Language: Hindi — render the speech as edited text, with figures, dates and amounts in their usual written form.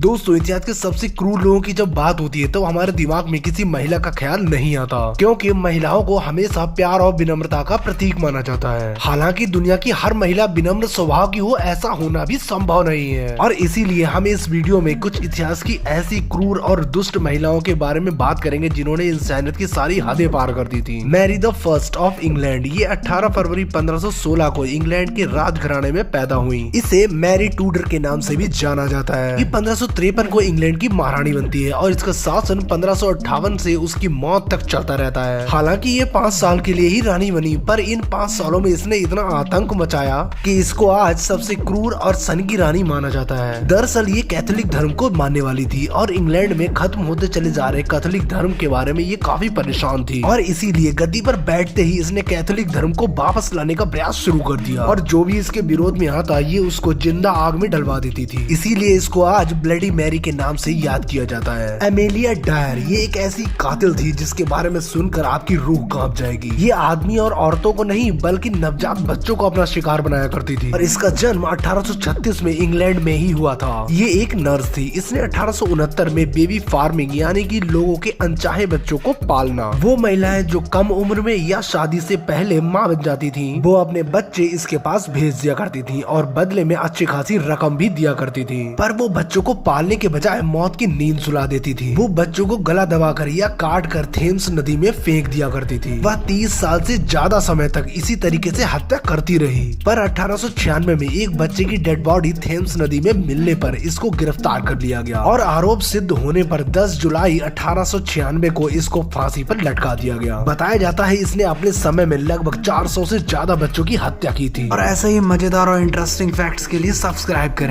दोस्तों, इतिहास के सबसे क्रूर लोगों की जब बात होती है तो हमारे दिमाग में किसी महिला का ख्याल नहीं आता, क्योंकि महिलाओं को हमेशा प्यार और विनम्रता का प्रतीक माना जाता है। हालांकि दुनिया की हर महिला विनम्र स्वभाव की हो ऐसा होना भी संभव नहीं है, और इसीलिए हम इस वीडियो में कुछ इतिहास की ऐसी क्रूर और दुष्ट महिलाओं के बारे में बात करेंगे जिन्होंने इंसानियत की सारी हदें पार कर दी थी। Mary the first of England, ये 18 फरवरी 1516 को इंग्लैंड के राजघराने में पैदा हुई। इसे मैरी टूडर के नाम से भी जाना जाता है। ये 1553 को इंग्लैंड की महारानी बनती है और इसका शासन 1558 से उसकी मौत तक चलता रहता है। हालांकि ये 5 साल के लिए ही रानी बनी, पर इन 5 सालों में इसने इतना आतंक मचाया कि इसको आज सबसे क्रूर और सन की रानी माना जाता है। दरअसल ये कैथोलिक धर्म को मानने वाली थी और इंग्लैंड में खत्म होते चले जा रहे कैथोलिक धर्म के बारे में ये काफी परेशान थी, और इसीलिए गद्दी पर बैठते ही इसने कैथोलिक धर्म को वापस लाने का प्रयास शुरू कर दिया, और जो भी इसके विरोध में आता ये उसको जिंदा आग में डलवा देती थी। इसीलिए इसको आज ब्लडी मैरी के नाम से याद किया जाता है। एमेलिया डायर, ये एक ऐसी कातिल थी जिसके बारे में सुनकर आपकी रूह कांप जाएगी। ये आदमी और औरतों को नहीं बल्कि नवजात बच्चों को अपना शिकार बनाया करती थी, और इसका जन्म 1836 में इंग्लैंड में ही हुआ था। ये एक नर्स थी। इसने 1869 में बेबी फार्मिंग यानी कि लोगों के अनचाहे बच्चों को पालना, वो महिलाएं जो कम उम्र में या शादी से पहले माँ बन जाती थी, वो अपने बच्चे इसके पास भेज दिया करती थी और बदले में अच्छी खासी रकम भी दिया करती थी। पर वो बच्चों को पालने के बजाय मौत की नींद सुला देती थी। वो बच्चों को गला दबाकर या काट कर थेम्स नदी में फेंक दिया करती थी। वह 30 साल से ज्यादा समय तक इसी तरीके से हत्या करती रही, पर 1896 में एक बच्चे की डेड बॉडी थेम्स नदी में मिलने पर इसको गिरफ्तार कर लिया गया, और आरोप सिद्ध होने पर 10 जुलाई 1896 को इसको फांसी पर लटका दिया गया। बताया जाता है इसने अपने समय में लगभग 400 से ज्यादा बच्चों की हत्या की थी। और ऐसे ही मजेदार और इंटरेस्टिंग फैक्ट्स के लिए सब्सक्राइब करें।